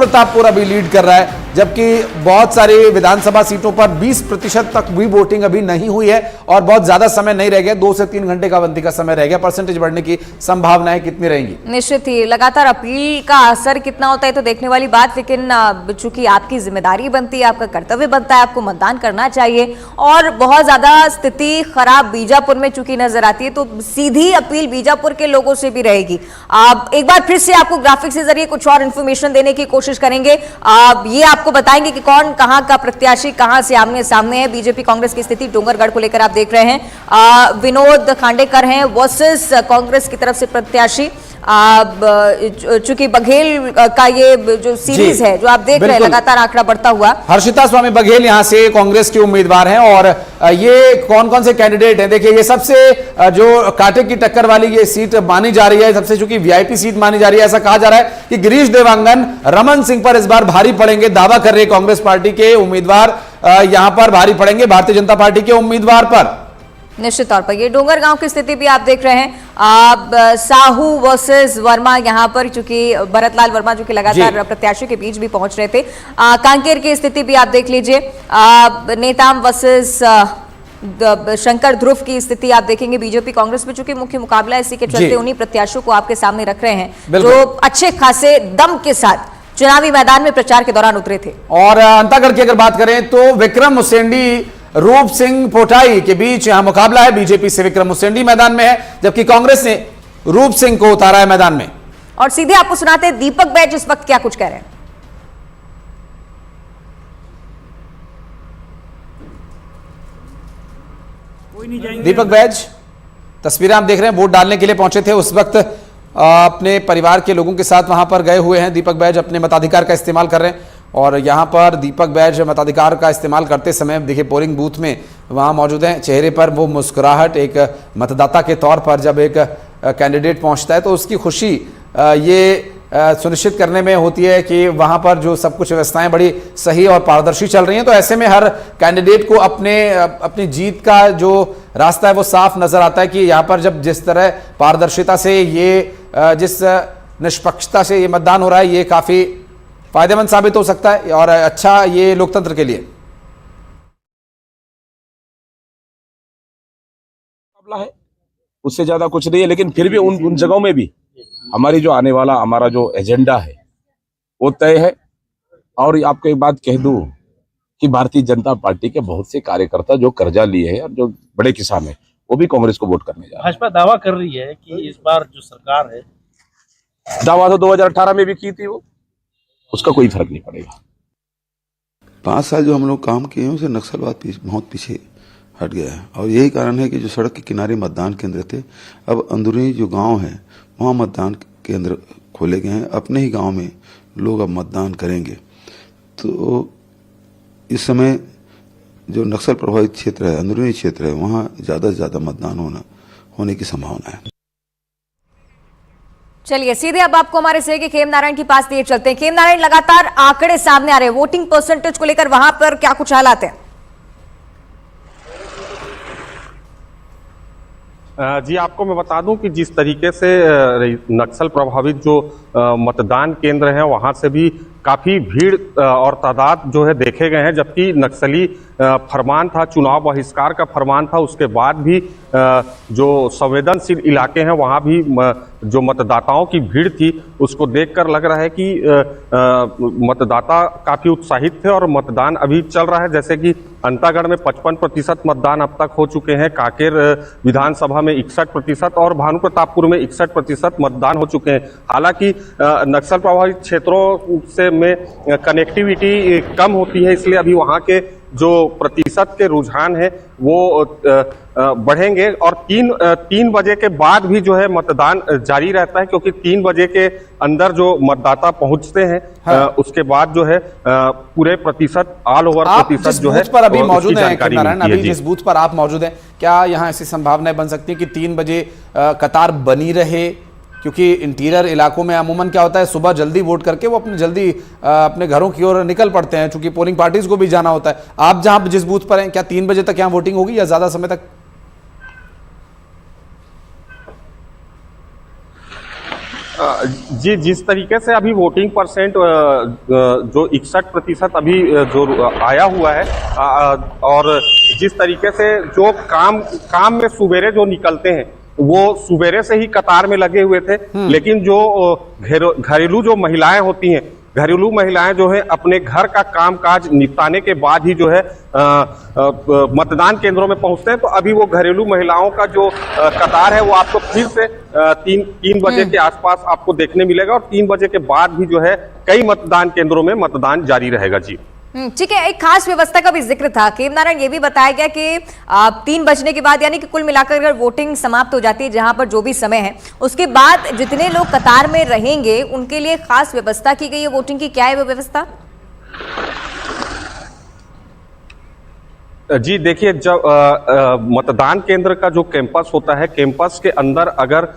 प्रतापपुर अभी लीड कर रहा है, जबकि बहुत सारी विधानसभा सीटों पर 20% तक भी वोटिंग अभी नहीं हुई है और बहुत ज्यादा समय नहीं रह गया, 2 से 3 घंटे का अवधि का समय रह गया। परसेंटेज बढ़ने की संभावनाएं कितनी रहेंगी? निश्चित ही लगातार अपील का असर कितना होता है तो देखने वाली बात, लेकिन चूंकि आपकी जिम्मेदारी बनती है, आपका कर्तव्य बनता है, आपको मतदान करना चाहिए और बहुत ज्यादा स्थिति खराब बीजापुर में चूंकि नजर आती है तो सीधी अपील बीजापुर के लोगों से भी रहेगी। आप एक बार फिर से आपको ग्राफिक्स के जरिए कुछ और इंफॉर्मेशन देने की कोशिश करेंगे। ये आपको बताएंगे कि कौन कहां का प्रत्याशी कहां से आमने सामने है। बीजेपी कांग्रेस की स्थिति डोंगरगढ़ को लेकर आप देख रहे हैं, विनोद खांडेकर हैं वर्सेस कांग्रेस की तरफ से प्रत्याशी। चूंकि बघेल का ये जो सीरीज है जो आप देख रहे हैं लगातार आंकड़ा बढ़ता हुआ। हर्षिता स्वामी बघेल यहां से कांग्रेस के उम्मीदवार हैं और ये कौन कौन से कैंडिडेट हैं? देखिए, ये सबसे जो कांटे की टक्कर वाली ये सीट मानी जा रही है, सबसे चूंकि वीआईपी सीट मानी जा रही है। ऐसा कहा जा रहा है कि गिरीश देवांगन रमन सिंह पर इस बार भारी पड़ेंगे। दावा कर रहे कांग्रेस पार्टी के उम्मीदवार यहां पर भारी पड़ेंगे भारतीय जनता पार्टी के उम्मीदवार पर। निश्चित तौर पर ये डोंगरगांव की स्थिति भी आप देख रहे हैं, साहू वर्सेस वर्मा यहां पर, चूंकि भरतलाल वर्मा जो कि लगातार प्रत्याशियों के बीच भी पहुंच रहे थे। कांकेर की स्थिति भी आप देख लीजिए, नेताम वर्सेस शंकर ध्रुव की स्थिति आप देखेंगे। बीजेपी कांग्रेस में चूंकि मुख्य मुकाबला इसी के चलते उन्हीं प्रत्याशियों को आपके सामने रख रहे हैं जो अच्छे खासे दम के साथ चुनावी मैदान में प्रचार के दौरान उतरे थे। और अंतागढ़ की अगर बात करें तो विक्रम उसेंडी रूप सिंह पोटाई के बीच यहां मुकाबला है। बीजेपी से विक्रम उसेंडी मैदान में है, जबकि कांग्रेस ने रूप सिंह को उतारा है मैदान में। और सीधे आपको सुनाते हैं दीपक बैज इस वक्त क्या कुछ कह रहे हैं। दीपक बैज, तस्वीरें आप देख रहे हैं, वोट डालने के लिए पहुंचे थे उस वक्त, अपने परिवार के लोगों के साथ वहां पर गए हुए हैं। दीपक बैज अपने मताधिकार का इस्तेमाल कर रहे हैं और यहाँ पर दीपक बैज मताधिकार का इस्तेमाल करते समय देखिए पोलिंग बूथ में वहाँ मौजूद हैं। चेहरे पर वो मुस्कुराहट, एक मतदाता के तौर पर जब एक कैंडिडेट पहुँचता है तो उसकी खुशी ये सुनिश्चित करने में होती है कि वहाँ पर जो सब कुछ व्यवस्थाएं बड़ी सही और पारदर्शी चल रही हैं। तो ऐसे में हर कैंडिडेट को अपनी जीत का जो रास्ता है वो साफ नजर आता है कि यहाँ पर जब जिस तरह पारदर्शिता से जिस निष्पक्षता से ये मतदान हो रहा है, ये काफ़ी फायदेमंद साबित हो सकता है और अच्छा ये लोकतंत्र के लिए। मुकाबला है, उससे ज्यादा कुछ नहीं है, लेकिन फिर भी उन जगहों में भी हमारी जो आने वाला हमारा जो एजेंडा है वो तय है। और आपको एक बात कह दूं कि भारतीय जनता पार्टी के बहुत से कार्यकर्ता जो कर्जा लिए हैं और जो बड़े किसान हैं वो भी कांग्रेस को वोट करने जा रहे हैं। भाजपा दावा कर रही है कि इस बार जो सरकार है, दावा तो 2018 में भी की थी, वो उसका कोई फर्क नहीं पड़ेगा। 5 साल जो हम लोग काम किए हैं उसे नक्सलवाद बहुत पीछे हट गया है और यही कारण है कि जो सड़क के किनारे मतदान केंद्र थे, अब अंदरूनी जो गांव है वहां मतदान केंद्र खोले गए हैं। अपने ही गांव में लोग अब मतदान करेंगे। तो इस समय जो नक्सल प्रभावित क्षेत्र है, अंदरूनी क्षेत्र है, वहां ज्यादा से ज्यादा मतदान होने की संभावना है। चलिए सीधे अब आपको हमारे सहयोगी खेम नारायण के पास लिए चलते हैं। खेम नारायण, लगातार आंकड़े सामने आ रहे हैं वोटिंग परसेंटेज को लेकर, वहां पर क्या कुछ हालात हैं? जी, आपको मैं बता दूं कि जिस तरीके से नक्सल प्रभावित जो मतदान केंद्र हैं वहां से भी काफी भीड़ और तादाद जो है देखे गए हैं, जबकि नक्सली फरमान था, चुनाव बहिष्कार का फरमान था, उसके बाद भी जो संवेदनशील इलाके हैं वहां भी जो मतदाताओं की भीड़ थी उसको देखकर लग रहा है कि मतदाता काफी उत्साहित थे और मतदान अभी चल रहा है। जैसे कि अंतागढ़ में 55% मतदान अब तक हो चुके हैं, कांकेर विधानसभा में 61% और भानु प्रतापपुर में 61% मतदान हो चुके हैं। हालांकि नक्सल प्रभावित क्षेत्रों से में कनेक्टिविटी कम होती है, इसलिए अभी वहां के जो प्रतिशत के रुझान है वो बढ़ेंगे और 3 बजे के बाद भी जो है मतदान जारी रहता है, क्योंकि 3 बजे के अंदर जो मतदाता पहुंचते हैं उसके बाद जो है पूरे प्रतिशत ऑल ओवर प्रतिशत जो है पर अभी मौजूद है। अभी जिस बूथ पर आप मौजूद हैं, क्या यहाँ ऐसी संभावनाएं बन सकती है कि 3 बजे कतार बनी रहे? क्योंकि इंटीरियर इलाकों में अमूमन क्या होता है, सुबह जल्दी वोट करके वो जल्दी अपने घरों की ओर निकल पड़ते हैं, क्योंकि पोलिंग पार्टीज को भी जाना होता है। आप जहां जिस बूथ पर हैं, क्या 3 बजे तक यहाँ वोटिंग होगी या ज्यादा समय तक? जी, जिस तरीके से अभी वोटिंग परसेंट जो 61% अभी जो आया हुआ है, और जिस तरीके से जो काम में सुबेरे जो निकलते हैं वो सुबेरे से ही कतार में लगे हुए थे, लेकिन जो घरेलू जो महिलाएं होती हैं, घरेलू महिलाएं जो है अपने घर का कामकाज निपटाने के बाद ही जो है मतदान केंद्रों में पहुंचते हैं। तो अभी वो घरेलू महिलाओं का जो कतार है वो आपको फिर से 3 बजे के आसपास आपको देखने मिलेगा, और 3 बजे के बाद भी जो है कई मतदान केंद्रों में मतदान जारी रहेगा। जी ठीक है, एक खास व्यवस्था का भी जिक्र था खेम नारायण, ये भी बताया गया कि 3 बजने के बाद यानी कि कुल मिलाकर अगर वोटिंग समाप्त हो जाती है जहां पर जो भी समय है, उसके बाद जितने लोग कतार में रहेंगे उनके लिए खास व्यवस्था की गई है वोटिंग की। क्या है वो व्यवस्था? जी देखिए, जब मतदान केंद्र का जो कैंपस होता है, कैंपस के अंदर अगर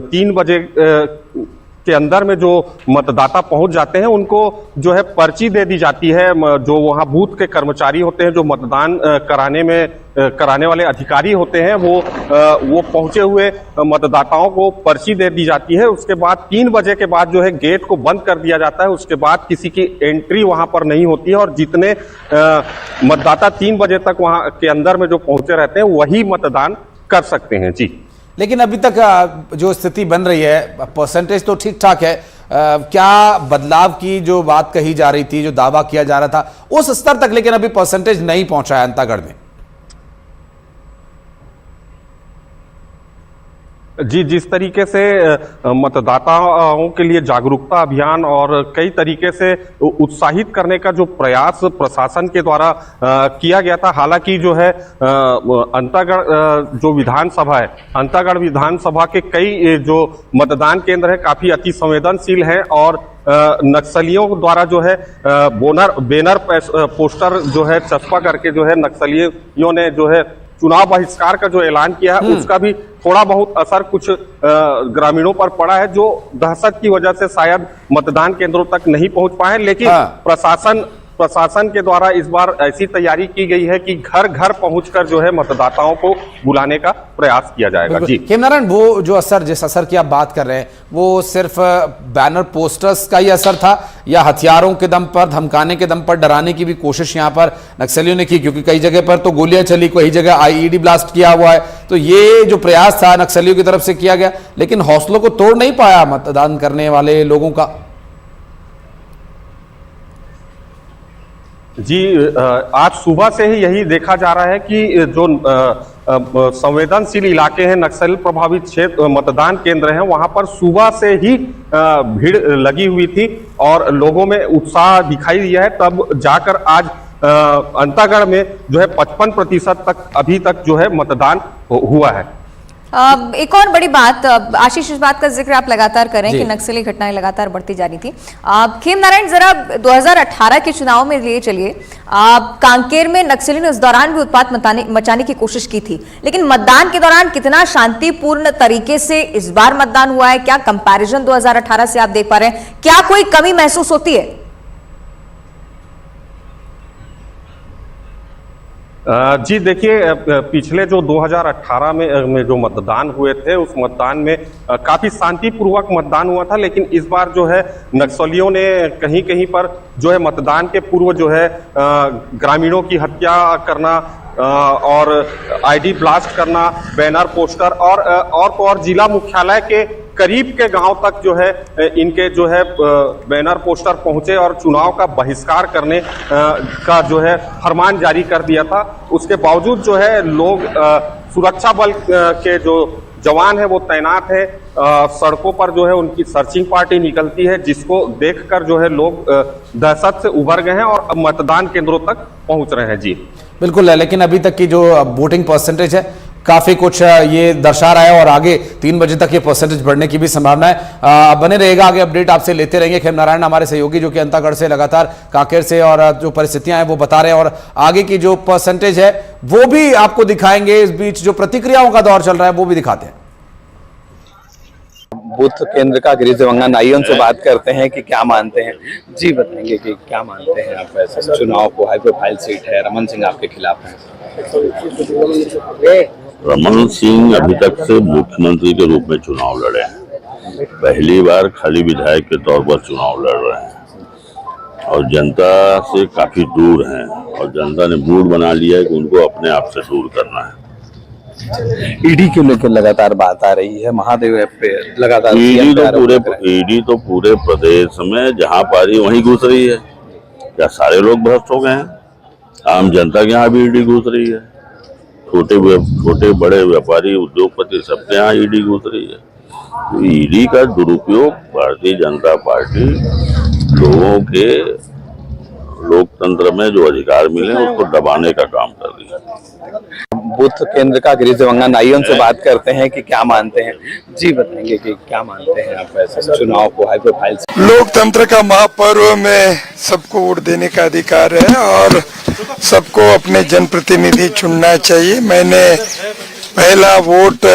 3 बजे के अंदर में जो मतदाता पहुंच जाते हैं उनको जो है पर्ची दे दी जाती है। जो वहां बूथ के कर्मचारी होते हैं, जो मतदान कराने वाले अधिकारी होते हैं, वो पहुंचे हुए मतदाताओं को पर्ची दे दी जाती है। उसके बाद 3 बजे के बाद जो है गेट को बंद कर दिया जाता है। उसके बाद किसी की एंट्री वहां पर नहीं होती है, और जितने मतदाता 3 बजे तक वहां के अंदर में जो पहुंचे रहते हैं वही मतदान कर सकते हैं। जी, लेकिन अभी तक जो स्थिति बन रही है, परसेंटेज तो ठीक ठाक है, क्या बदलाव की जो बात कही जा रही थी, जो दावा किया जा रहा था, उस स्तर तक लेकिन अभी परसेंटेज नहीं पहुंचा है अंतागढ़ में? जी, जिस तरीके से मतदाताओं के लिए जागरूकता अभियान और कई तरीके से उत्साहित करने का जो प्रयास प्रशासन के द्वारा किया गया था, हालांकि जो है अंतागढ़ जो विधानसभा है, अंतागढ़ विधानसभा के कई जो मतदान केंद्र है काफी अति संवेदनशील है, और नक्सलियों द्वारा जो है बैनर पोस्टर जो है चस्पा करके जो है नक्सलियों ने जो है चुनाव बहिष्कार का जो ऐलान किया है उसका भी थोड़ा बहुत असर कुछ ग्रामीणों पर पड़ा है, जो दहशत की वजह से शायद मतदान केंद्रों तक नहीं पहुंच पाए। लेकिन प्रशासन के द्वारा इस बार ऐसी तैयारी की गई है कि घर घर पहुंचकर जो है मतदाताओं को बुलाने का प्रयास किया जाएगा। जी खेम नारायण, वो जो जिस असर की आप बात कर रहे हैं, वो सिर्फ बैनर पोस्टर्स का ही असर था, या हथियारों के दम पर, धमकाने के दम पर डराने की भी कोशिश यहां पर नक्सलियों ने की? क्योंकि कई जगह पर तो गोलियां चली, कई जगह आईईडी ब्लास्ट किया हुआ है। तो ये जो प्रयास था नक्सलियों की तरफ से किया गया, लेकिन हौसलों को तोड़ नहीं पाया मतदान करने वाले लोगों का। जी, आज सुबह से ही यही देखा जा रहा है कि जो संवेदनशील इलाके हैं, नक्सल प्रभावित क्षेत्र मतदान केंद्र हैं, वहां पर सुबह से ही भीड़ लगी हुई थी और लोगों में उत्साह दिखाई दिया है। तब जाकर आज अंतागढ़ में जो है 55% तक अभी तक जो है मतदान हुआ है। एक और बड़ी बात, आशीष, इस बात का जिक्र आप लगातार करें कि नक्सली घटनाएं लगातार बढ़ती जा रही थी। खेम नारायण, जरा 2018 के चुनाव में लिए चलिए, कांकेर में नक्सली ने उस दौरान भी उत्पात मचाने की कोशिश की थी, लेकिन मतदान के दौरान कितना शांतिपूर्ण तरीके से इस बार मतदान हुआ है? क्या कंपैरिजन 2018 से आप देख पा रहे हैं? क्या कोई कमी महसूस होती है? जी देखिए, पिछले जो 2018 में जो मतदान हुए थे, उस मतदान में काफी शांतिपूर्वक मतदान हुआ था, लेकिन इस बार जो है नक्सलियों ने कहीं कहीं पर जो है मतदान के पूर्व जो है ग्रामीणों की हत्या करना और आईडी ब्लास्ट करना, बैनर पोस्टर और जिला मुख्यालय के करीब के गांव तक जो है इनके जो है बैनर पोस्टर पहुंचे और चुनाव का बहिष्कार करने का जो है फरमान जारी कर दिया था। उसके बावजूद जो है लोग, सुरक्षा बल के जो जवान है वो तैनात है, सड़कों पर जो है उनकी सर्चिंग पार्टी निकलती है, जिसको देखकर जो है लोग दहशत से उभर गए हैं और मतदान केंद्रों तक पहुंच रहे हैं। जी बिल्कुल है, लेकिन अभी तक की जो वोटिंग परसेंटेज है काफी कुछ ये दर्शा रहा है, और आगे 3 बजे तक ये परसेंटेज बढ़ने की भी संभावना है। बने रहेगा, आगे अपडेट आपसे लेते रहेंगे। खेम नारायण हमारे सहयोगी जो कि अंतागढ़ से लगातार कांकेर से और जो परिस्थितियां हैं वो बता रहे हैं, और आगे की जो परसेंटेज है वो भी आपको दिखाएंगे। इस बीच जो प्रतिक्रियाओं का दौर चल रहा है वो भी दिखाते हैं। बूथ केंद्र का गिरीश देवंगन, आइए उनसे बात करते हैं कि क्या मानते हैं। जी बताएंगे कि क्या मानते हैं आप ऐसे चुनाव को? हाई प्रोफाइल सीट है, रमन सिंह आपके खिलाफ है। रमन सिंह अभी तक से मुख्यमंत्री के रूप में चुनाव लड़े हैं, पहली बार खाली विधायक के तौर पर चुनाव लड़ रहे हैं और जनता से काफी दूर हैं और जनता ने मूड बना लिया है कि उनको अपने आप से दूर करना है। ईडी को लेकर लगातार बात आ रही है, महादेव ऐप पे लगातार ईडी तो पूरे प्रदेश में जहां पारी वहीं घुस रही है। क्या सारे लोग भ्रष्ट हो गए हैं? आम जनता के यहाँ भी ईडी घुस रही है, छोटे बड़े व्यापारी उद्योगपति सबके यहाँ ईडी घुस रही है। तो ईडी का दुरुपयोग भारतीय जनता पार्टी लोगों के लोकतंत्र में जो अधिकार मिले उसको दबाने का काम कर रही है। बूथ केंद्र का गृह दिवंगत आइए उनसे बात करते हैं कि क्या मानते हैं। जी बताएंगे कि क्या मानते हैं आप ऐसे चुनाव को हाई प्रोफाइल से? लोकतंत्र का महापर्व में सबको वोट देने का अधिकार है और सबको अपने जनप्रतिनिधि चुनना चाहिए। मैंने पहला वोट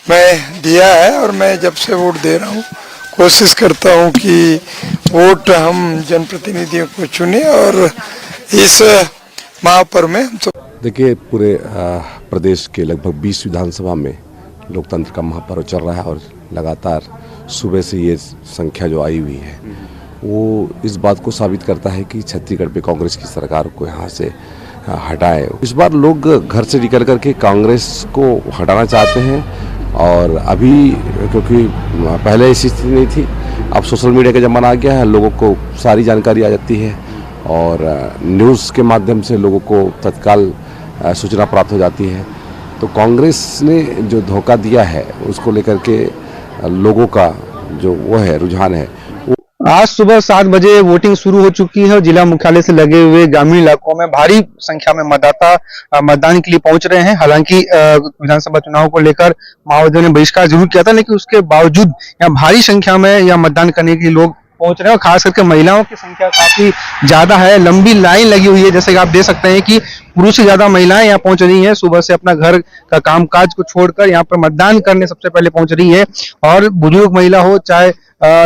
मैं दिया है और मैं जब से वोट दे रहा हूँ कोशिश करता हूँ कि वोट हम जनप्रतिनिधियों को चुने और इस महापर्व में हम तो देखिए पूरे प्रदेश के लगभग 20 विधानसभा में लोकतंत्र का महापर्व चल रहा है और लगातार सुबह से ये संख्या जो आई हुई है वो इस बात को साबित करता है कि छत्तीसगढ़ पे कांग्रेस की सरकार को यहाँ से हटाए। इस बार लोग घर से निकल करके कांग्रेस को हटाना चाहते हैं और अभी क्योंकि पहले ऐसी स्थिति नहीं थी, अब सोशल मीडिया का ज़माना आ गया है, लोगों को सारी जानकारी आ जाती है और न्यूज़ के माध्यम से लोगों को तत्काल सूचना प्राप्त हो जाती है। तो कांग्रेस ने जो धोखा दिया है उसको लेकर के लोगों का जो वो है रुझान है। आज सुबह 7 बजे वोटिंग शुरू हो चुकी है और जिला मुख्यालय से लगे हुए ग्रामीण इलाकों में भारी संख्या में मतदाता मतदान के लिए पहुंच रहे हैं। हालांकि विधानसभा चुनाव को लेकर माओवादियों ने बहिष्कार जरूर किया था, लेकिन उसके बावजूद यहाँ भारी संख्या में यहाँ मतदान करने के लिए लोग पहुंच रहे हैं और खास करके महिलाओं की संख्या काफी ज्यादा है। लंबी लाइन लगी हुई है, जैसे कि आप देख सकते हैं कि पुरुष से ज्यादा महिलाएं यहाँ पहुंच रही हैं। सुबह से अपना घर का कामकाज को छोड़कर यहाँ पर मतदान करने सबसे पहले पहुंच रही है और बुजुर्ग महिला हो चाहे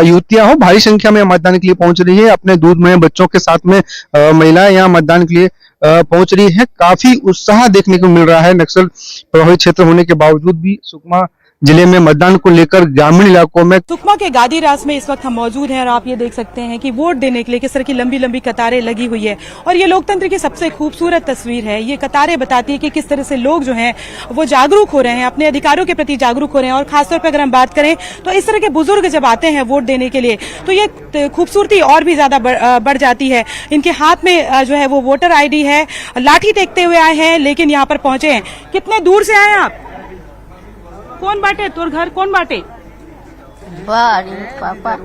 युवतियां हो, भारी संख्या में मतदान के लिए पहुंच रही है। अपने दूध में बच्चों के साथ में महिलाएं यहाँ मतदान के लिए पहुंच रही है। काफी उत्साह देखने को मिल रहा है। नक्सल प्रभावित क्षेत्र होने के बावजूद भी सुकमा जिले में मतदान को लेकर ग्रामीण इलाकों में सुकमा के गादीरास में इस वक्त हम मौजूद हैं और आप ये देख सकते हैं कि वोट देने के लिए किस तरह की लंबी लंबी कतारें लगी हुई है और ये लोकतंत्र की सबसे खूबसूरत तस्वीर है। ये कतारें बताती है कि किस तरह से लोग जो हैं वो जागरूक हो रहे हैं, अपने अधिकारों के प्रति जागरूक हो रहे हैं। और खासतौर पर अगर हम बात करें तो इस तरह के बुजुर्ग जब आते हैं वोट देने के लिए तो ये खूबसूरती और भी ज्यादा बढ़ जाती है। इनके हाथ में जो है वो वोटर ID है, लाठी देखते हुए आए हैं लेकिन यहाँ पर पहुंचे हैं। कितने दूर से आए आप? कौन बांटे? तोर घर कौन बांटे? पापा।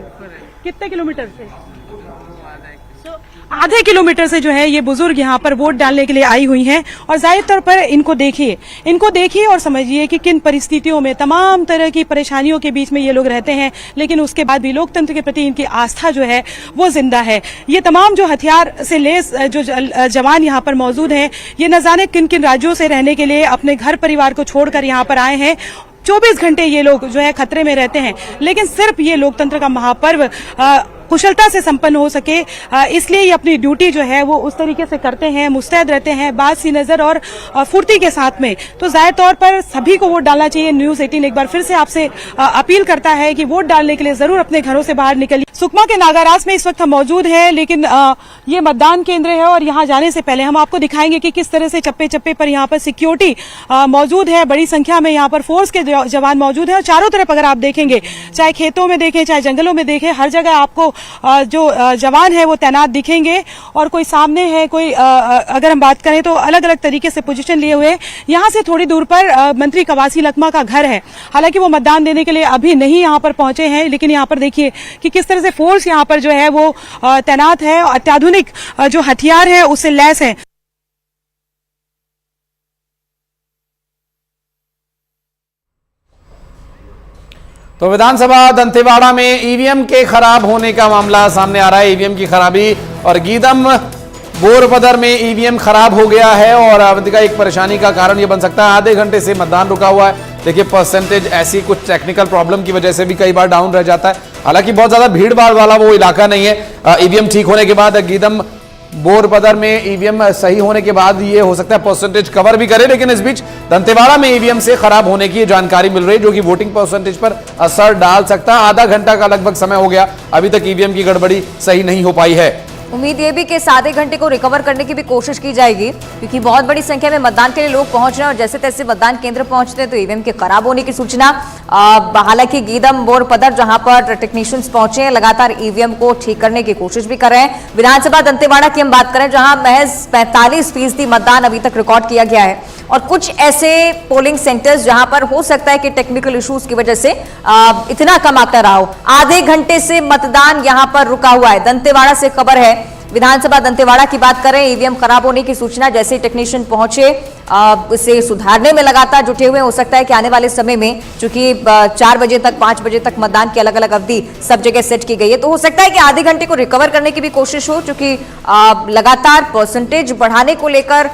कितने किलोमीटर से? आधे किलोमीटर से जो है ये बुजुर्ग यहाँ पर वोट डालने के लिए आई हुई हैं और जाहिर तौर पर इनको देखिए और समझिए कि किन परिस्थितियों में तमाम तरह की परेशानियों के बीच में ये लोग रहते हैं, लेकिन उसके बाद भी लोकतंत्र के प्रति इनकी आस्था जो है वो जिंदा है। ये तमाम जो हथियार से लेस जो जवान यहाँ पर मौजूद हैं, ये न जाने किन किन राज्यों से रहने के लिए अपने घर परिवार को छोड़कर यहाँ पर आए हैं। 24 घंटे ये लोग जो है खतरे में रहते हैं, लेकिन सिर्फ ये लोकतंत्र का महापर्व कुशलता से संपन्न हो सके इसलिए ये अपनी ड्यूटी जो है वो उस तरीके से करते हैं, मुस्तैद रहते हैं, बासी नजर और फुर्ती के साथ में। तो जाहिर तौर पर सभी को वोट डालना चाहिए। न्यूज 18 एक बार फिर से आपसे अपील करता है कि वोट डालने के लिए जरूर अपने घरों से बाहर निकलिए। सुकमा के नागारास में इस वक्त हम मौजूद हैं, लेकिन ये मतदान केंद्र है और यहाँ जाने से पहले हम आपको दिखाएंगे कि किस तरह से चप्पे चप्पे पर यहाँ पर सिक्योरिटी मौजूद है। बड़ी संख्या में यहाँ पर फोर्स के जवान मौजूद है और चारों तरफ अगर आप देखेंगे, चाहे खेतों में देखें चाहे जंगलों में देखें, हर जगह आपको जो जवान है वो तैनात दिखेंगे। और कोई सामने है, कोई अगर हम बात करें तो अलग अलग तरीके से पोजीशन लिए हुए। यहाँ से थोड़ी दूर पर मंत्री कवासी लखमा का घर है। हालांकि वो मतदान देने के लिए अभी नहीं यहाँ पर पहुंचे हैं, लेकिन यहाँ पर देखिए कि किस तरह से फोर्स यहाँ पर जो है वो तैनात है, अत्याधुनिक जो हथियार है उससे लैस है। तो विधानसभा दंतेवाड़ा में ईवीएम के खराब होने का मामला सामने आ रहा है। ईवीएम की खराबी और गीदम बोरपदर में ईवीएम खराब हो गया है और अवंतिका एक परेशानी का कारण यह बन सकता है। आधे घंटे से मतदान रुका हुआ है। देखिए परसेंटेज ऐसी कुछ टेक्निकल प्रॉब्लम की वजह से भी कई बार डाउन रह जाता है। हालांकि बहुत ज्यादा भीड़ भाड़ वाला वो इलाका नहीं है। ईवीएम ठीक होने के बाद गीदम बोरबदर में ईवीएम सही होने के बाद ये हो सकता है परसेंटेज कवर भी करे, लेकिन इस बीच दंतेवाड़ा में ईवीएम से खराब होने की जानकारी मिल रही है, जो कि वोटिंग परसेंटेज पर असर डाल सकता है। आधा घंटा का लगभग समय हो गया, अभी तक ईवीएम की गड़बड़ी सही नहीं हो पाई है। उम्मीद ये भी कि इस आधे घंटे को रिकवर करने की भी कोशिश की जाएगी, क्योंकि बहुत बड़ी संख्या में मतदान के लिए लोग पहुंच रहे हैं और जैसे तैसे मतदान केंद्र पहुंचते हैं तो ईवीएम के खराब होने की सूचना। हालांकि गीदम बोरपदर जहां पर टेक्नीशियंस पहुंचे हैं, लगातार ईवीएम को ठीक करने की कोशिश भी कर रहे हैं। विधानसभा दंतेवाड़ा की हम बात करें, जहां महज 45% मतदान अभी तक रिकॉर्ड किया गया है और कुछ ऐसे पोलिंग सेंटर्स जहां पर हो सकता है कि टेक्निकल इश्यूज की वजह से इतना कम आंकड़ा रहा हो। आधे घंटे से मतदान यहां पर रुका हुआ है। दंतेवाड़ा से खबर है, विधानसभा दंतेवाड़ा की बात करें, ईवीएम खराब होने की सूचना जैसे ही टेक्नीशियन पहुंचे इसे सुधारने में लगातार जुटे हुए। हो सकता है कि आने वाले समय में, चूंकि 4 बजे तक 5 बजे तक मतदान की अलग अलग अवधि सब जगह सेट की गई है, तो हो सकता है कि आधे घंटे को रिकवर करने की भी कोशिश हो, क्योंकि लगातार परसेंटेज बढ़ाने को लेकर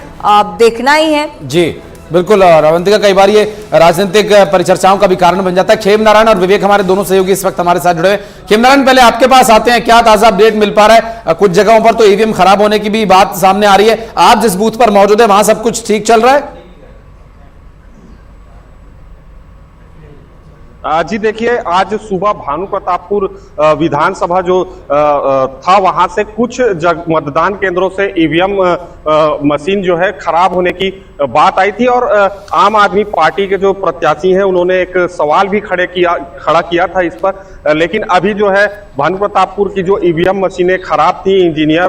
देखना ही है। जी बिल्कुल, और अवंतिका कई बार ये राजनीतिक परिचर्चाओं का भी कारण बन जाता है। खेम नारायण और विवेक हमारे दोनों सहयोगी इस वक्त हमारे साथ जुड़े हैं। खेम नारायण, पहले आपके पास आते हैं, क्या ताजा अपडेट मिल पा रहा है? कुछ जगहों पर तो ईवीएम खराब होने की भी बात सामने आ रही है, आप जिस बूथ पर मौजूद है वहां सब कुछ ठीक चल रहा है? जी देखिए, आज सुबह भानु प्रतापपुर विधानसभा जो था, वहां से कुछ मतदान केंद्रों से ईवीएम मशीन जो है खराब होने की बात आई थी और आम आदमी पार्टी के जो प्रत्याशी हैं उन्होंने एक सवाल भी खड़ा किया था इस पर। लेकिन अभी जो है भानु प्रतापपुर की जो ईवीएम मशीनें खराब थी, इंजीनियर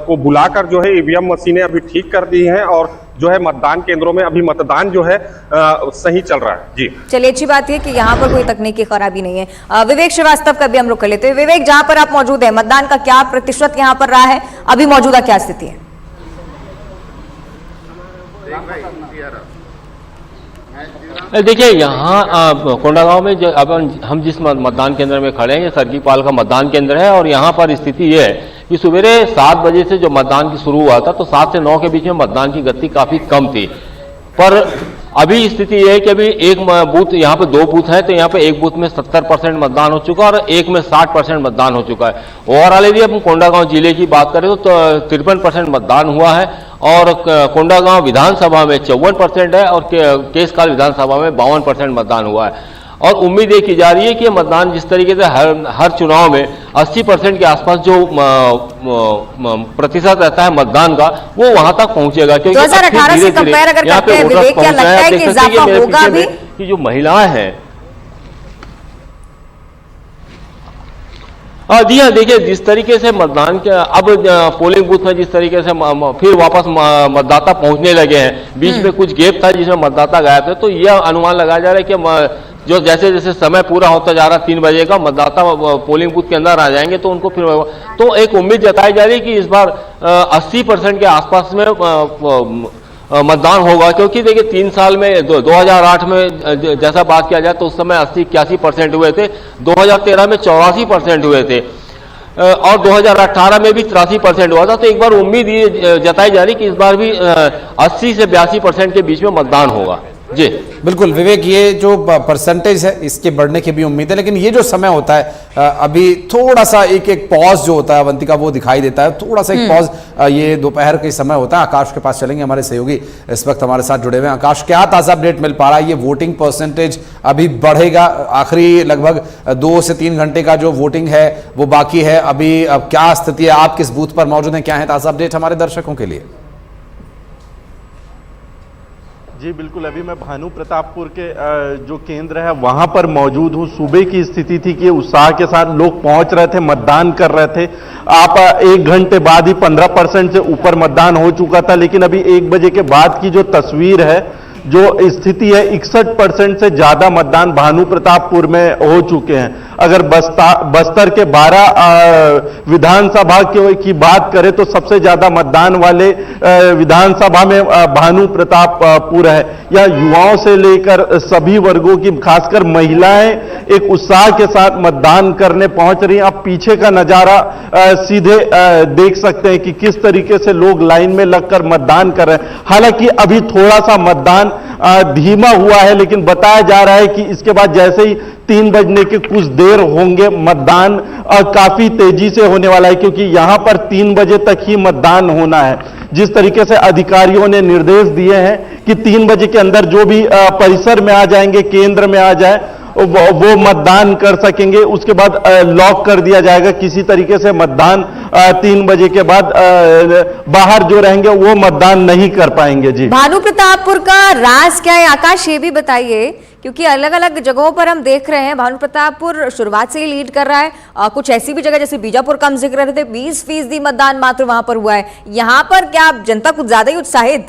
को बुलाकर जो है ईवीएम मशीनें अभी ठीक कर दी हैं और जो है मतदान केंद्रों में अभी मतदान जो है सही चल रहा है। जी चलिए, अच्छी बात है कि यहाँ पर कोई तकनीकी खराबी नहीं है। विवेक श्रीवास्तव का भी हम रुख कर लेते हैं। विवेक, जहां पर आप मौजूद हैं, मतदान का क्या प्रतिशत यहाँ पर रहा है, अभी मौजूदा क्या स्थिति है? देखिए, यहाँ कोंडागांव में जो अब हम जिस मतदान केंद्र में खड़े हैं, ये सरकीपाल का मतदान केंद्र है और यहाँ पर स्थिति ये है कि सवेरे 7 बजे से जो मतदान की शुरू हुआ था, तो 7 से 9 के बीच में मतदान की गति काफी कम थी। पर अभी स्थिति यह है कि अभी एक बूथ, यहाँ पे 2 बूथ हैं, तो यहाँ पे एक बूथ में 70% मतदान हो चुका है और एक में 60% मतदान हो चुका है। ओवरऑल यदि हम कोंडागांव जिले की बात करें तो 53% मतदान हुआ है और कोंडागांव विधानसभा में 54% है और केसकाल विधानसभा में 52% मतदान हुआ है। और उम्मीद ये की जा रही है कि मतदान जिस तरीके से हर चुनाव में 80% के आसपास जो प्रतिशत रहता है मतदान का, वो वहां तक पहुंचेगा। क्योंकि 2018 से कंपेयर अगर करते हैं विवेक, क्या लगता है कि इजाफा होगा भी? कि जो महिलाएं हैं, जी हाँ, देखिए जिस तरीके से मतदान के अब पोलिंग बूथ में जिस तरीके से फिर वापस मतदाता पहुंचने लगे हैं, बीच में कुछ गैप था जिसमें मतदाता गायब थे, तो यह अनुमान लगाया जा रहा है कि जो जैसे जैसे समय पूरा होता जा रहा है, 3 बजे का, मतदाता पोलिंग बूथ के अंदर आ जाएंगे तो उनको फिर तो एक उम्मीद जताई जा रही है कि इस बार 80% के आसपास में मतदान होगा। क्योंकि देखिए 3 साल में 2008 में जैसा बात किया जाए तो उस समय 80-81% हुए थे, 2013 में 84% हुए थे और 2018 में भी 83% हुआ था। तो एक बार उम्मीद ये जताई जा रही कि इस बार भी 80 से 82% के बीच में मतदान होगा। जी बिल्कुल विवेक, ये जो परसेंटेज है इसके बढ़ने की भी उम्मीद है, लेकिन ये जो समय होता है अभी थोड़ा सा एक पॉज जो होता है अवंतिका, वो दिखाई देता है, थोड़ा सा एक पॉज ये दोपहर के समय होता है। आकाश के पास चलेंगे, हमारे सहयोगी इस वक्त हमारे साथ जुड़े हुए हैं। आकाश, क्या ताजा अपडेट मिल पा रहा है? ये वोटिंग परसेंटेज अभी बढ़ेगा, आखिरी लगभग 2 से 3 घंटे का जो वोटिंग है वो बाकी है अभी, अब क्या स्थिति है? आप किस बूथ पर मौजूद हैं, क्या है ताजा अपडेट हमारे दर्शकों के लिए? जी बिल्कुल, अभी मैं भानु प्रतापपुर के जो केंद्र है वहां पर मौजूद हूं। सुबह की स्थिति थी कि उत्साह के साथ लोग पहुंच रहे थे, मतदान कर रहे थे। आप 1 घंटे बाद ही 15% से ऊपर मतदान हो चुका था, लेकिन अभी 1 बजे के बाद की जो तस्वीर है, जो स्थिति है, 61% से ज्यादा मतदान भानु प्रतापपुर में हो चुके हैं। अगर बस्तर के 12 विधानसभा की बात करें तो सबसे ज्यादा मतदान वाले विधानसभा में भानु प्रतापपुर है। या युवाओं से लेकर सभी वर्गों की, खासकर महिलाएं एक उत्साह के साथ मतदान करने पहुंच रही हैं। आप पीछे का नजारा सीधे देख सकते हैं कि किस तरीके से लोग लाइन में लगकर मतदान कर रहे हैं। हालांकि अभी थोड़ा सा मतदान धीमा हुआ है, लेकिन बताया जा रहा है कि इसके बाद जैसे ही 3 बजने के कुछ देर होंगे मतदान काफी तेजी से होने वाला है, क्योंकि यहां पर 3 बजे तक ही मतदान होना है। जिस तरीके से अधिकारियों ने निर्देश दिए हैं कि 3 बजे के अंदर जो भी परिसर में आ जाएंगे, केंद्र में आ जाए, वो मतदान कर सकेंगे। उसके बाद लॉक कर दिया जाएगा। किसी तरीके से मतदान 3 बजे के बाद बाहर जो रहेंगे वो मतदान नहीं कर पाएंगे। जी, भानु प्रतापपुर का राज क्या है आकाश, ये भी बताइए, क्योंकि अलग अलग जगहों पर हम देख रहे हैं भानु प्रतापपुर शुरुआत से ही लीड कर रहा है। कुछ ऐसी भी जगह जैसे बीजापुर का हम जिक्र कर रहे थे 20% मतदान मात्र वहां पर हुआ है। यहां पर क्या जनता कुछ ज्यादा ही उत्साहित?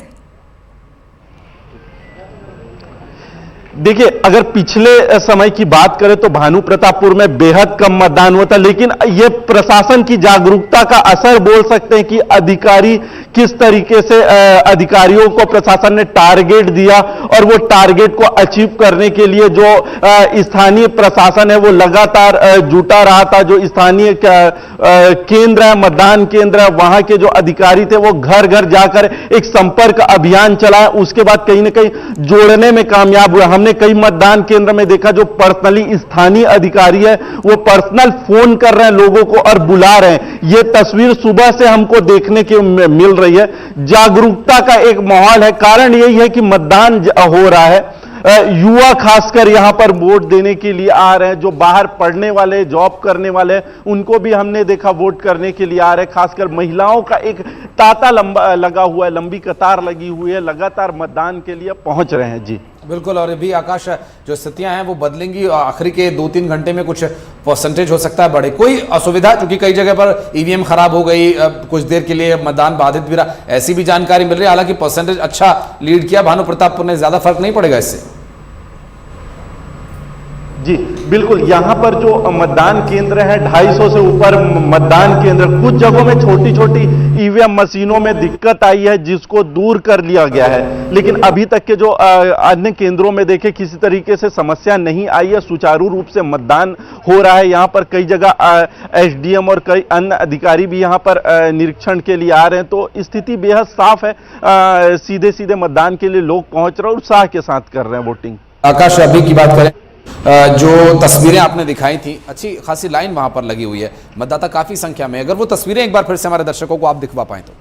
देखिए, अगर पिछले समय की बात करें तो भानु प्रतापपुर में बेहद कम मतदान हुआ था, लेकिन ये प्रशासन की जागरूकता का असर बोल सकते हैं कि अधिकारी किस तरीके से अधिकारियों को प्रशासन ने टारगेट दिया और वो टारगेट को अचीव करने के लिए जो स्थानीय प्रशासन है वो लगातार जुटा रहा था। जो स्थानीय केंद्र है, मतदान केंद्र है, वहां के जो अधिकारी थे वो घर घर जाकर एक संपर्क अभियान चलाया। उसके बाद कहीं ना कहीं जोड़ने में कामयाब हुआ। हमने कई मतदान केंद्र में देखा जो पर्सनली स्थानीय अधिकारी है वो पर्सनल फोन कर रहे हैं लोगों को और बुला रहे हैं। ये तस्वीर सुबह से हमको देखने के मिल रही है। जागरूकता का एक माहौल है। कारण यही है कि मतदान हो रहा है। युवा खासकर यहां पर वोट देने के लिए आ रहे हैं। जो बाहर पढ़ने वाले, जॉब करने वाले, उनको भी हमने देखा वोट करने के लिए आ रहे हैं। खासकर महिलाओं का एक तांता लगा हुआ है, लंबी कतार लगी हुई है, लगातार मतदान के लिए पहुंच रहे हैं। जी बिल्कुल, और भी आकाश, जो स्थितियां हैं वो बदलेंगी। आखिरी के 2-3 घंटे में कुछ परसेंटेज हो सकता है बढ़े। कोई असुविधा, क्योंकि कई जगह पर ईवीएम खराब हो गई, कुछ देर के लिए मतदान बाधित भी रहा, ऐसी भी जानकारी मिल रही है। हालांकि परसेंटेज अच्छा लीड किया भानु प्रतापपुर ने, ज्यादा फर्क नहीं पड़ेगा इससे। जी बिल्कुल, यहां पर जो मतदान केंद्र है 250 से ऊपर मतदान केंद्र, कुछ जगहों में छोटी छोटी ईवीएम मशीनों में दिक्कत आई है जिसको दूर कर लिया गया है, लेकिन अभी तक के जो अन्य केंद्रों में देखे किसी तरीके से समस्या नहीं आई है। सुचारू रूप से मतदान हो रहा है। यहां पर कई जगह एसडीएम और कई अन्य अधिकारी भी यहां पर निरीक्षण के लिए आ रहे हैं, तो स्थिति बेहद साफ है। सीधे सीधे मतदान के लिए लोग पहुंच रहे हैं, उत्साह के साथ कर रहे हैं वोटिंग। आकाश, अभी की बात करें, जो तस्वीरें आपने दिखाई थी, अच्छी खासी लाइन वहां पर लगी हुई है, मतदाता काफी संख्या में। अगर वो तस्वीरें एक बार फिर से हमारे दर्शकों को आप दिखवा पाएं तो।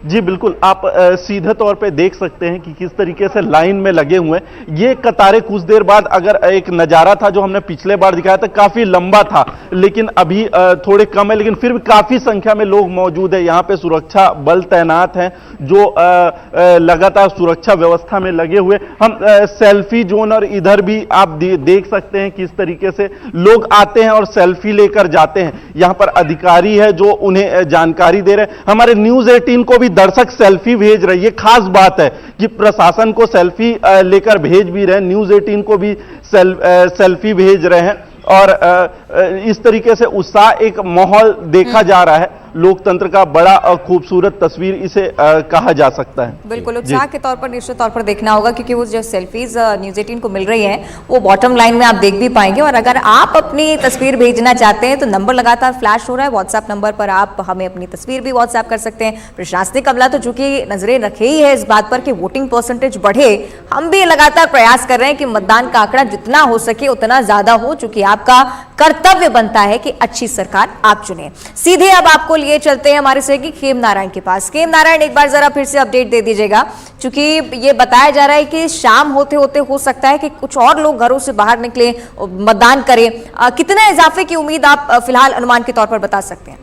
जी बिल्कुल, आप सीधे तौर पे देख सकते हैं कि किस तरीके से लाइन में लगे हुए हैं। ये कतारें कुछ देर बाद, अगर एक नजारा था जो हमने पिछले बार दिखाया था, काफी लंबा था, लेकिन अभी थोड़े कम है, लेकिन फिर भी काफी संख्या में लोग मौजूद है। यहाँ पे सुरक्षा बल तैनात हैं जो लगातार सुरक्षा व्यवस्था में लगे हुए। हम सेल्फी जोन और इधर भी आप देख सकते हैं किस तरीके से लोग आते हैं और सेल्फी लेकर जाते हैं। यहाँ पर अधिकारी है जो उन्हें जानकारी दे रहे हैं। हमारे न्यूज़ 18 को भी दर्शक सेल्फी भेज रहे हैं। ये खास बात है कि प्रशासन को सेल्फी लेकर भेज भी रहे हैं, न्यूज़ 18 को भी सेल्फी भेज रहे हैं, और इस तरीके से उत्साह, एक माहौल देखा जा रहा है। लोकतंत्र का बड़ा खूबसूरत तस्वीर इसे कहा जा सकता है। बिल्कुल, उत्साह के तौर पर निश्चित तौर पर देखना होगा, क्योंकि वो जो सेल्फीज न्यूज़ 18 को मिल रही हैं वो बॉटम लाइन में आप देख भी पाएंगे। और अगर आप अपनी तस्वीर भेजना चाहते हैं तो नंबर लगातार फ्लैश हो रहा है, व्हाट्सएप नंबर पर आप हमें अपनी तस्वीर भी व्हाट्सएप कर सकते हैं। प्रशासनिक अमला तो चूंकि नजरें रखे ही है इस बात पर कि वोटिंग परसेंटेज बढ़े, हम भी लगातार प्रयास कर रहे हैं कि मतदान का आंकड़ा जितना हो सके उतना ज्यादा हो, चूंकि आपका कर्तव्य बनता है कि अच्छी सरकार आप चुने। सीधे अब आपको लिए चलते हैं हमारे सहयोगी खेम नारायण के पास। खेम नारायण, एक बार जरा फिर से अपडेट दे दीजिएगा, क्योंकि ये बताया जा रहा है कि शाम होते होते हो सकता है कि कुछ और लोग घरों से बाहर निकले, मतदान करें। कितने इजाफे की उम्मीद आप फिलहाल अनुमान के तौर पर बता सकते हैं?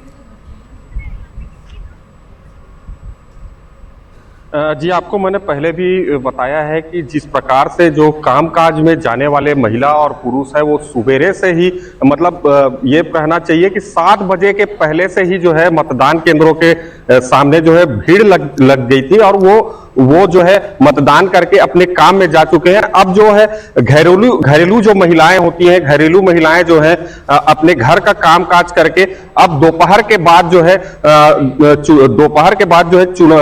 जी, आपको मैंने पहले भी बताया है कि जिस प्रकार से जो कामकाज में जाने वाले महिला और पुरुष है वो सुबेरे से ही, मतलब ये कहना चाहिए कि 7 बजे के पहले से ही जो है मतदान केंद्रों के सामने जो है भीड़ लग गई थी, और वो जो है मतदान करके अपने काम में जा चुके हैं। अब जो है घरेलू जो महिलाएं होती हैं, घरेलू महिलाएं जो है अपने घर का कामकाज करके अब दोपहर के बाद जो है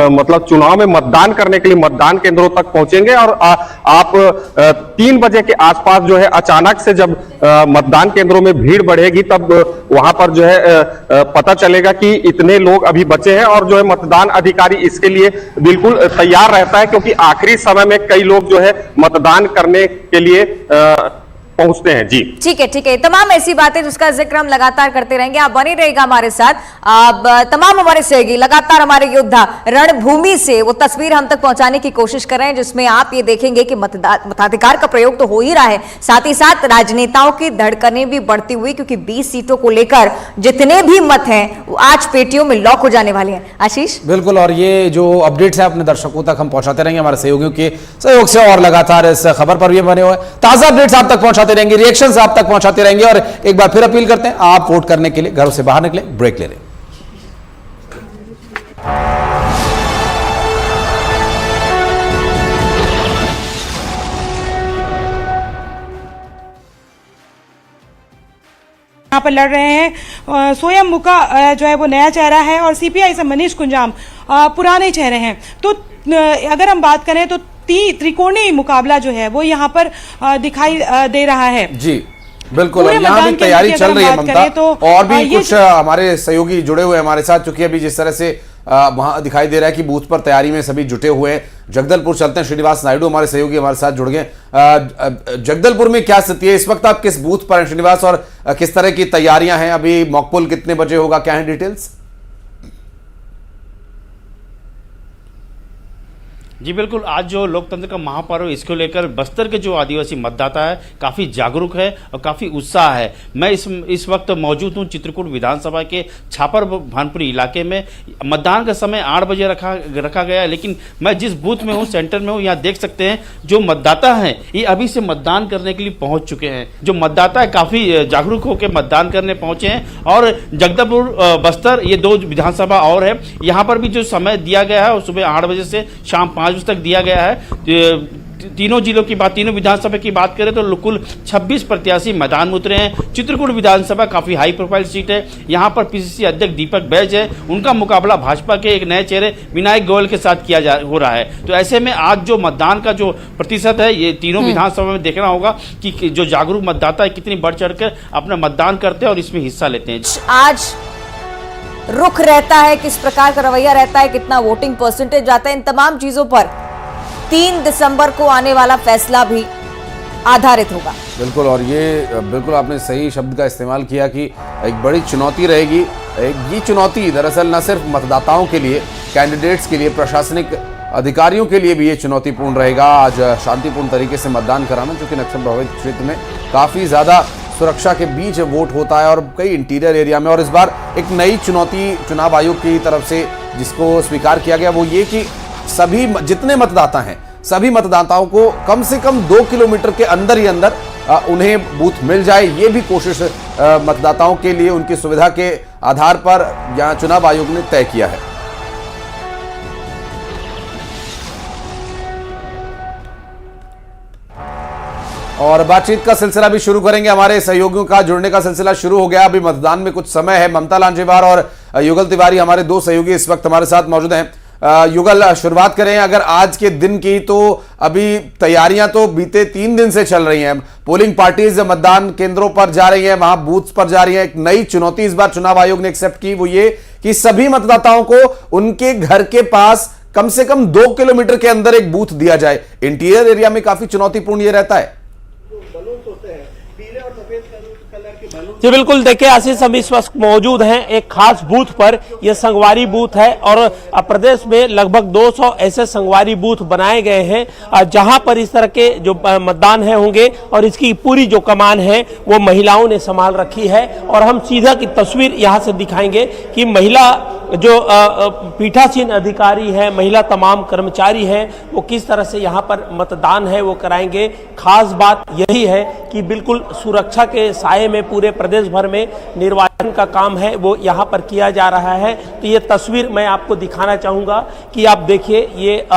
मतलब चुनाव में मतदान करने के लिए मतदान केंद्रों तक पहुंचेंगे। और आप 3 बजे के आसपास जो है अचानक से जब मतदान केंद्रों में भीड़ बढ़ेगी तब वहां पर जो है पता चलेगा कि इतने लोग अभी बचे हैं, और जो है मतदान अधिकारी इसके लिए बिल्कुल तैयार इंतजार रहता है, क्योंकि आखिरी समय में कई लोग जो है मतदान करने के लिए पहुंचते हैं। जी ठीक है, तमाम ऐसी बातें जिसका जिक्र हम लगातार करते रहेंगे, आप बने रहेगा हमारे साथ। अब तमाम हमारे सहयोगी लगातार हमारे योद्धा रणभूमि से वो तस्वीर हम तक पहुंचाने की कोशिश कर रहे हैं, जिसमें आप ये देखेंगे कि मताधिकार का प्रयोग तो हो ही रहा है, साथ ही साथ राजनेताओं की धड़कनें भी बढ़ती हुई, क्योंकि 20 सीटों को लेकर जितने भी मत हैं वो आज पेटियों में लॉक हो जाने वाले हैं। आशीष बिल्कुल, और ये जो अपडेट्स है अपने दर्शकों तक हम पहुंचाते रहेंगे हमारे सहयोगियों के सहयोग से, और लगातार इस खबर पर भी बने हुए ताजा अपडेट्स आप तक पहुंचाते रहेंगे, रिएक्शंस आप तक पहुंचाते रहेंगे। और एक बार फिर अपील करते हैं, आप वोट करने के लिए घरों से बाहर निकले, ब्रेक ले लें। यहाँ पर लड़ रहे हैं स्वयं मुका जो है वो नया चेहरा है, और सीपीआई से मनीष कुंजाम पुराने चेहरे हैं। तो अगर हम बात करें तो त्रिकोणीय मुकाबला जो है वो यहाँ पर दिखाई दे रहा है। जी बिल्कुल, और यहाँ भी तैयारी चल रही है ममता, तो और भी कुछ हमारे सहयोगी जुड़े हुए हैं हमारे साथ, क्योंकि अभी जिस तरह से वहां दिखाई दे रहा है कि बूथ पर तैयारी में सभी जुटे हुए हैं। जगदलपुर चलते हैं, श्रीनिवास नायडू हमारे सहयोगी हमारे साथ जुड़ गए। जगदलपुर में क्या स्थिति है इस वक्त, आप किस बूथ पर हैं श्रीनिवास, और किस तरह की तैयारियां हैं? अभी मॉकपोल कितने बजे होगा, क्या है डिटेल्स? जी बिल्कुल, आज जो लोकतंत्र का महापर्व इसको लेकर बस्तर के जो आदिवासी मतदाता है काफ़ी जागरूक है और काफ़ी उत्साह है। मैं इस वक्त मौजूद हूँ चित्रकूट विधानसभा के छापर भानपुरी इलाके में। मतदान का समय 8 बजे रखा गया है, लेकिन मैं जिस बूथ में हूँ, सेंटर में हूँ, यहाँ देख सकते हैं जो मतदाता हैं ये अभी से मतदान करने के लिए पहुँच चुके हैं। जो मतदाता है काफ़ी जागरूक होकर मतदान करने पहुँचे हैं। और जगदलपुर बस्तर ये 2 विधानसभा और है, यहाँ पर भी जो समय दिया गया है वो सुबह 8 बजे से शाम 5 बजे तक दिया गया है। तीनों जिलों की बात, तीनों विधानसभा की बात करें तो कुल 26 प्रत्याशी मैदान में उतरे हैं। चित्रकूट विधानसभा काफी हाई प्रोफाइल सीट है, यहाँ पर पीसीसी अध्यक्ष दीपक बैज है, उनका मुकाबला भाजपा के एक नए चेहरे विनायक गोयल के साथ हो रहा है। तो ऐसे में आज जो मतदान का जो प्रतिशत है ये तीनों विधानसभा में देखना होगा कि जो जागरूक मतदाता है कितनी बढ़ चढ़ कर अपना मतदान करते हैं और इसमें हिस्सा लेते हैं। आज रुख रहता है, किस प्रकार का रवैया रहता है, कितना वोटिंग परसेंटेज जाता है, इन तमाम चीजों पर 3 दिसंबर को आने वाला फैसला भी आधारित होगा। बिल्कुल, और ये बिल्कुल आपने सही शब्द का इस्तेमाल किया कि एक बड़ी चुनौती रहेगी। ये चुनौती दरअसल न सिर्फ मतदाताओं के लिए, कैंडिडेट्स के लिए, प्रशासनिक अधिकारियों के लिए भी ये चुनौतीपूर्ण रहेगा। आज शांतिपूर्ण तरीके से मतदान कराना, जो कि नक्सल प्रभावित क्षेत्र में काफी ज्यादा सुरक्षा के बीच वोट होता है और कई इंटीरियर एरिया में। और इस बार एक नई चुनौती चुनाव आयोग की तरफ से जिसको स्वीकार किया गया वो ये कि सभी जितने मतदाता हैं सभी मतदाताओं को कम से कम 2 किलोमीटर के अंदर ही अंदर उन्हें बूथ मिल जाए। ये भी कोशिश मतदाताओं के लिए उनकी सुविधा के आधार पर यहाँ चुनाव आयोग ने तय किया है। और बातचीत का सिलसिला भी शुरू करेंगे, हमारे सहयोगियों का जुड़ने का सिलसिला शुरू हो गया। अभी मतदान में कुछ समय है। ममता लांजेवार और युगल तिवारी हमारे 2 सहयोगी इस वक्त हमारे साथ मौजूद हैं। युगल, शुरुआत करें अगर आज के दिन की, तो अभी तैयारियां तो बीते 3 दिन से चल रही हैं। पोलिंग पार्टीज मतदान केंद्रों पर जा रही हैं, वहां बूथ पर जा रही हैं। एक नई चुनौती इस बार चुनाव आयोग ने एक्सेप्ट की, वो ये कि सभी मतदाताओं को उनके घर के पास कम से कम 2 किलोमीटर के अंदर एक बूथ दिया जाए। इंटीरियर एरिया में काफी चुनौतीपूर्ण ये रहता है। जी बिल्कुल, देखिए आशीष, हम इस वक्त मौजूद हैं एक खास बूथ पर। यह संगवारी बूथ है और प्रदेश में लगभग 200 ऐसे संगवारी बूथ बनाए गए हैं जहां पर इस तरह के जो मतदान है होंगे, और इसकी पूरी जो कमान है वो महिलाओं ने संभाल रखी है। और हम सीधा की तस्वीर यहां से दिखाएंगे कि महिला जो पीठासीन अधिकारी है, महिला तमाम कर्मचारी हैं, वो किस तरह से यहाँ पर मतदान है वो कराएंगे। खास बात यही है कि बिल्कुल सुरक्षा के साये में पूरे प्रदेश भर में निर्वाचन का काम है वो यहाँ पर किया जा रहा है। तो ये तस्वीर मैं आपको दिखाना चाहूँगा कि आप देखिए, ये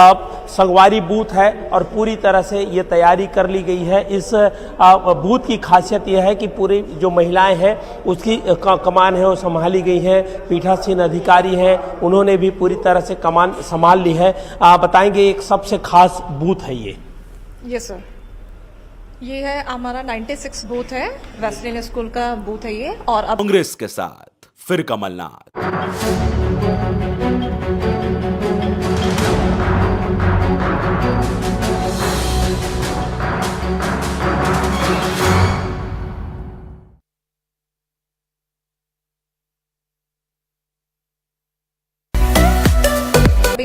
संगवारी बूथ है और पूरी तरह से ये तैयारी कर ली गई है। इस बूथ की खासियत यह है कि पूरी जो महिलाएं हैं उसकी कमान है वो संभाली गई है। पीठासीन अधिकारी हैं, उन्होंने भी पूरी तरह से कमान संभाल ली है। बताएंगे एक सबसे खास बूथ है ये। यस सर, ये है हमारा 96 बूथ है, वेस्टर्न स्कूल का बूथ है ये। और अब कांग्रेस के साथ फिर कमलनाथ। अभी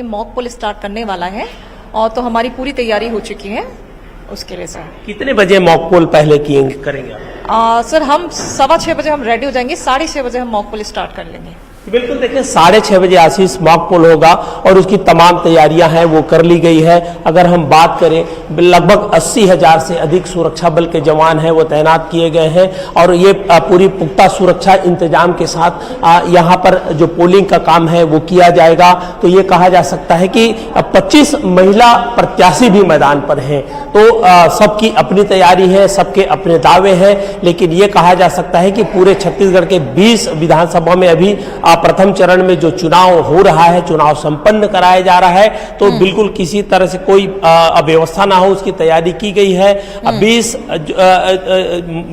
मॉक पोल स्टार्ट करने वाला है और तो हमारी पूरी तैयारी हो चुकी है उसके लिए सर। कितने बजे मॉक पोल पहले करेंगे आप? सर हम 6:15 बजे हम रेडी हो जाएंगे, 6:30 बजे हम मॉक पोल स्टार्ट कर लेंगे। बिल्कुल देखिए 6:30 बजे आशीष मॉक पोल होगा और उसकी तमाम तैयारियां हैं वो कर ली गई है। अगर हम बात करें लगभग 80,000 से अधिक सुरक्षा बल के जवान हैं वो तैनात किए गए हैं और ये पूरी पुख्ता सुरक्षा इंतजाम के साथ यहाँ पर जो पोलिंग का काम है वो किया जाएगा। तो ये कहा जा सकता है कि 25 महिला प्रत्याशी भी मैदान पर हैं। तो सबकी अपनी तैयारी है, सबके अपने दावे हैं, लेकिन ये कहा जा सकता है कि पूरे छत्तीसगढ़ के 20 विधानसभा में अभी प्रथम चरण में जो चुनाव हो रहा है, चुनाव संपन्न कराया जा रहा है, तो बिल्कुल किसी तरह से कोई अव्यवस्था ना हो उसकी तैयारी की गई है। 20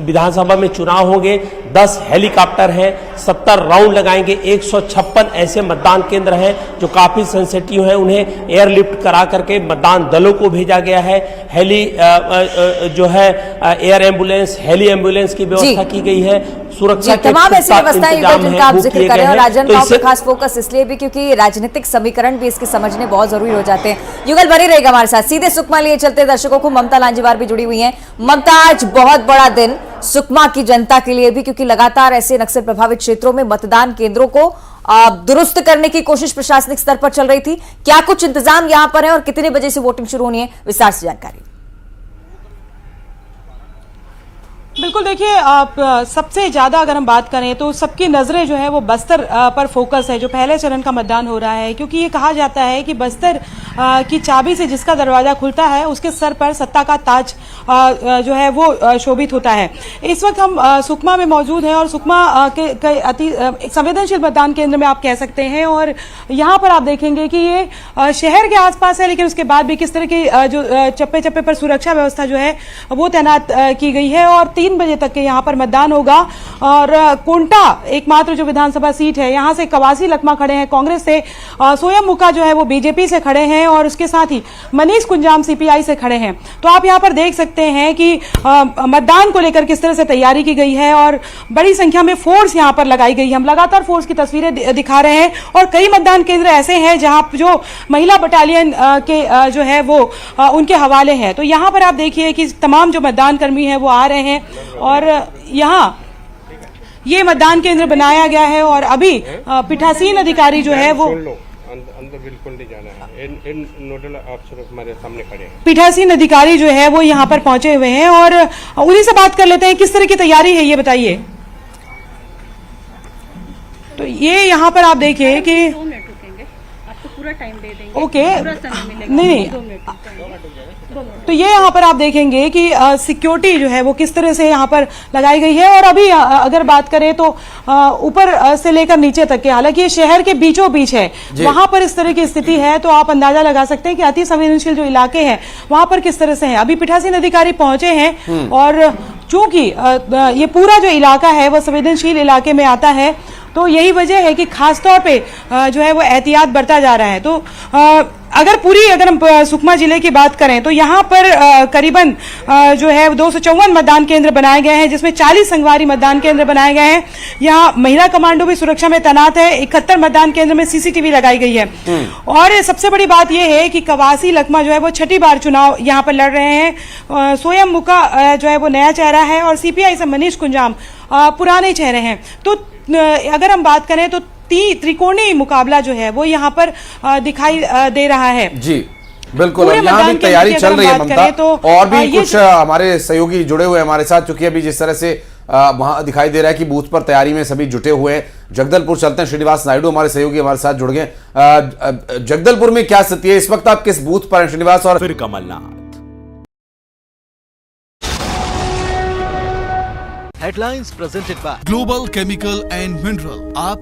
विधानसभा में चुनाव होंगे, 10 हेलीकॉप्टर हैं, 70 राउंड लगाएंगे, 156 ऐसे मतदान केंद्र हैं जो काफी सेंसिटिव हैं, उन्हें एयरलिफ्ट करा करके मतदान दलों को भेजा गया है। जो है एयर एम्बुलेंस, हेली एम्बुलेंस की व्यवस्था की गई है। सुरक्षा के तमाम ऐसी व्यवस्थाएं जिनका आप जिक्र कर रहे हैं और राजन का तो खास फोकस इसलिए भी क्योंकि राजनीतिक समीकरण भी इसके समझने बहुत जरूरी हो जाते हैं। युगल बनी रहेगा हमारे साथ। सीधे सुकमा लिए चलते दर्शकों को ममता लांजीवार भी जुड़ी हुई हैं। ममता, आज बहुत बड़ा दिन सुकमा की जनता के लिए भी, क्योंकि लगातार ऐसे नक्सल प्रभावित क्षेत्रों में मतदान केंद्रों को दुरुस्त करने की कोशिश प्रशासनिक स्तर पर चल रही थी। क्या कुछ इंतजाम यहां पर है और कितने बजे से वोटिंग शुरू होनी है, विस्तार से जानकारी। बिल्कुल देखिए, आप सबसे ज्यादा अगर हम बात करें तो सबकी नजरें जो है वो बस्तर पर फोकस है, जो पहले चरण का मतदान हो रहा है, क्योंकि ये कहा जाता है कि बस्तर की चाबी से जिसका दरवाजा खुलता है उसके सर पर सत्ता का ताज जो है वो शोभित होता है। इस वक्त हम सुकमा में मौजूद हैं और सुकमा के अति संवेदनशील मतदान केंद्र में आप कह सकते हैं, और यहाँ पर आप देखेंगे कि ये शहर के आसपास है, लेकिन उसके बाद भी किस तरह की जो चप्पे चप्पे पर सुरक्षा व्यवस्था जो है वो तैनात की गई है। और 3 बजे तक के यहाँ पर मतदान होगा। और कोंटा एकमात्र जो विधानसभा सीट है, यहाँ से कवासी लखमा खड़े हैं कांग्रेस से, सोयम मुका जो है वो बीजेपी से खड़े हैं और उसके साथ ही मनीष कुंजाम सीपीआई से खड़े हैं। तो आप यहाँ पर देख सकते हैं कि मतदान को लेकर किस तरह से तैयारी की गई है और बड़ी संख्या में फोर्स यहाँ पर लगाई गई है। हम लगातार फोर्स की तस्वीरें दिखा रहे हैं और कई मतदान केंद्र ऐसे हैं जहाँ जो महिला बटालियन के जो है वो उनके हवाले हैं। तो यहाँ पर आप देखिए कि तमाम जो मतदान कर्मी हैं वो आ रहे हैं और यहाँ ये मतदान केंद्र बनाया गया है और अभी पीठासीन अधिकारी जो है वो अंदर बिल्कुल नहीं जाना है। इन नोडल अफसर हमारे सामने खड़े हैं। पीठासीन अधिकारी जो है वो यहाँ पर पहुंचे हुए हैं और उन्हीं से बात कर लेते हैं, किस तरह की तैयारी है ये बताइए। तो ये यहाँ पर आप देखिए कि पूरा टाइम दे देंगे, ओके, पूरा समय मिलेगा, नहीं 2 मिनट। तो ये यहाँ पर आप देखेंगे कि सिक्योरिटी जो है वो किस तरह से यहाँ पर लगाई गई है। और अभी अगर बात करें तो ऊपर से लेकर नीचे तक के, हालांकि ये शहर के बीचों बीच है, वहां पर इस तरह की स्थिति है, तो आप अंदाजा लगा सकते हैं कि अति संवेदनशील जो इलाके हैं वहां पर किस तरह से है। अभी पीठासीन अधिकारी पहुंचे हैं और चूंकि ये पूरा जो इलाका है वो संवेदनशील इलाके में आता है, तो यही वजह है कि खासतौर पे जो है वो एहतियात बरता जा रहा है। तो अगर हम सुकमा जिले की बात करें तो यहाँ पर करीबन जो है 254 मतदान केंद्र बनाए गए हैं, जिसमें 40 संगवारी मतदान केंद्र बनाए गए हैं। यहाँ महिला कमांडो भी सुरक्षा में तैनात है। 71 मतदान केंद्र में सीसीटीवी लगाई गई है। और सबसे बड़ी बात यह है कि कवासी लखमा जो है वो 6ठी बार चुनाव यहाँ पर लड़ रहे हैं। सोयम मुका जो है वो नया चेहरा है और सीपीआई से मनीष कुंजाम पुराने चेहरे हैं। तो अगर हम बात करें तो त्रिकोणीय मुकाबला जो है वो यहाँ पर दिखाई दे रहा है। जी बिल्कुल, और यहाँ भी तैयारी चल रही है ममता, तो और भी कुछ हमारे सहयोगी जुड़े हुए हैं हमारे साथ, क्योंकि अभी जिस तरह से वहां दिखाई दे रहा है कि बूथ पर तैयारी में सभी जुटे हुए हैं। जगदलपुर चलते हैं, श्रीनिवास नायडू हमारे सहयोगी हमारे साथ जुड़ गए। जगदलपुर में क्या स्थिति है इस वक्त, आप किस बूथ पर हैं श्रीनिवास? और फिर Kamal Nath. Headlines presented by Global Chemical and Mineral. आप